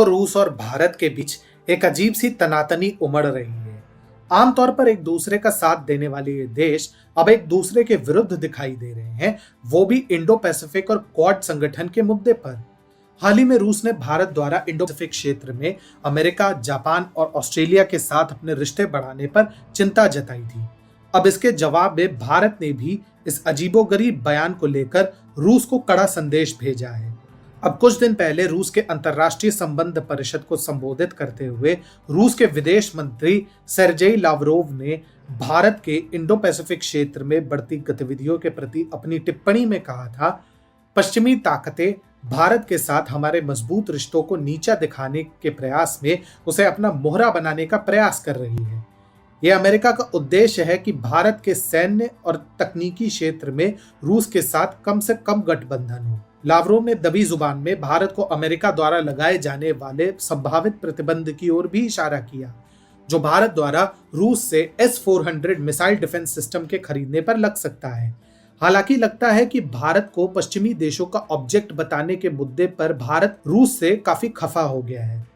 रूस और भारत के बीच एक अजीब सी तनातनी उमड़ रही है। आमतौर पर एक दूसरे का साथ देने वाले ये देश अब एक दूसरे के विरुद्ध दिखाई दे रहे हैं, वो भी इंडो पैसिफिक और क्वाड संगठन के मुद्दे पर। हाल ही में रूस ने भारत द्वारा इंडो पैसिफिक क्षेत्र में अमेरिका, जापान और ऑस्ट्रेलिया के साथ अपने रिश्ते बढ़ाने पर चिंता जताई थी। अब इसके जवाब में भारत ने भी इस अजीबोगरीब बयान को लेकर रूस को कड़ा संदेश भेजा है। अब कुछ दिन पहले रूस के अंतर्राष्ट्रीय संबंध परिषद को संबोधित करते हुए रूस के विदेश मंत्री सेर्जेई लावरोव ने भारत के इंडो पैसिफिक क्षेत्र में बढ़ती गतिविधियों के प्रति अपनी टिप्पणी में कहा था, पश्चिमी ताकतें भारत के साथ हमारे मजबूत रिश्तों को नीचा दिखाने के प्रयास में उसे अपना मोहरा बनाने का प्रयास कर रही है। यह अमेरिका का उद्देश्य है कि भारत के सैन्य और तकनीकी क्षेत्र में रूस के साथ कम से कम गठबंधन हो। लावरोव ने दबी जुबान में भारत को अमेरिका द्वारा लगाए जाने वाले संभावित प्रतिबंध की ओर भी इशारा किया, जो भारत द्वारा रूस से S-400 मिसाइल डिफेंस सिस्टम के खरीदने पर लग सकता है। हालांकि लगता है कि भारत को पश्चिमी देशों का ऑब्जेक्ट बताने के मुद्दे पर भारत रूस से काफी खफा हो गया है।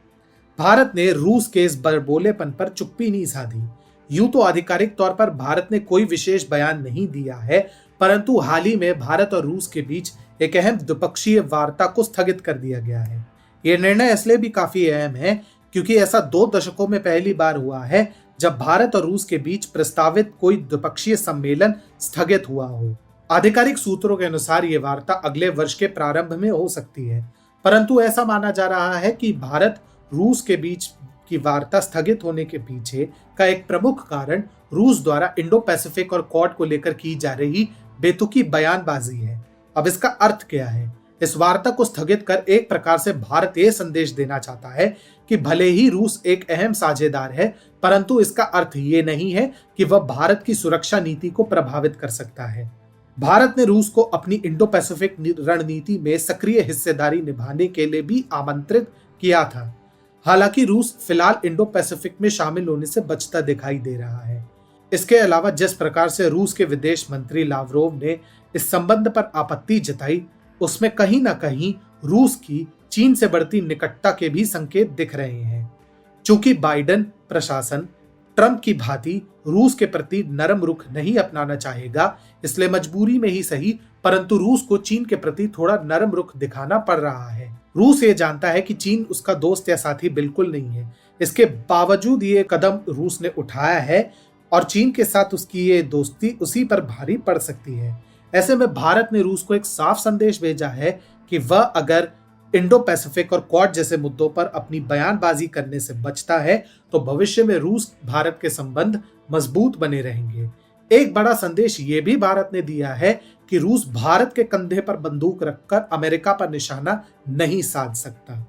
भारत ने रूस के इस बड़बोलेपन पर चुप्पी नहीं साधी। यूं तो आधिकारिक तौर पर भारत ने कोई विशेष बयान नहीं दिया है, परंतु हाल ही में भारत और रूस के बीच एक अहम द्विपक्षीय वार्ता को स्थगित कर दिया गया है। यह निर्णय इसलिए भी काफी अहम है क्योंकि ऐसा 2 दशकों में पहली बार हुआ है जब भारत और रूस के बीच प्रस्तावित कोई द्विपक्षीय सम्मेलन स्थगित हुआ हो। आधिकारिक सूत्रों के अनुसार ये वार्ता अगले वर्ष के प्रारंभ में हो सकती है, परंतु ऐसा माना जा रहा है कि भारत रूस के बीच की वार्ता स्थगित होने के पीछे का एक प्रमुख कारण रूस द्वारा इंडो पैसिफिक और क्वाड को लेकर की जा रही बेतुकी बयानबाजी है। अब इसका अर्थ क्या है? इस वार्ता को स्थगित कर एक प्रकार से भारत ये संदेश देना चाहता है कि भले ही रूस एक अहम साझेदार है, परंतु इसका अर्थ ये नहीं है कि वह भारत की सुरक्षा नीति को प्रभावित कर सकता है। भारत ने रूस को अपनी इंडो पैसिफिक रणनीति में सक्रिय हिस्सेदारी निभाने के लिए भी आमंत्रित किया था। हालांकि रूस फिलहाल इंडो पैसिफिक में शामिल होने से बचता दिखाई दे रहा है। इसके अलावा जिस प्रकार से रूस के विदेश मंत्री लावरोव ने इस संबंध पर आपत्ति जताई, उसमें कहीं ना कहीं रूस की चीन से बढ़ती निकटता के भी संकेत दिख रहे हैं। चूंकि बाइडेन प्रशासन ट्रंप की भांति रूस के प्रति नरम रुख नहीं अपनाना चाहेगा, इसलिए मजबूरी में ही सही, परंतु रूस को चीन के प्रति थोड़ा नरम रुख दिखाना पड़ रहा है। रूस ये जानता है कि चीन उसका दोस्त या साथी बिल्कुल नहीं है। इसके बावजूद ये कदम रूस ने उठाया है और चीन के साथ उसकी ये दोस्ती उसी पर भारी पड़ सकती है। ऐसे में भारत ने रूस को एक साफ संदेश भेजा है कि वह अगर इंडो पैसिफिक और क्वाड जैसे मुद्दों पर अपनी बयानबाजी करने से बचता है तो भविष्य में रूस भारत के संबंध मजबूत बने रहेंगे। एक बड़ा संदेश ये भी भारत ने दिया है कि रूस भारत के कंधे पर बंदूक रखकर अमेरिका पर निशाना नहीं साध सकता।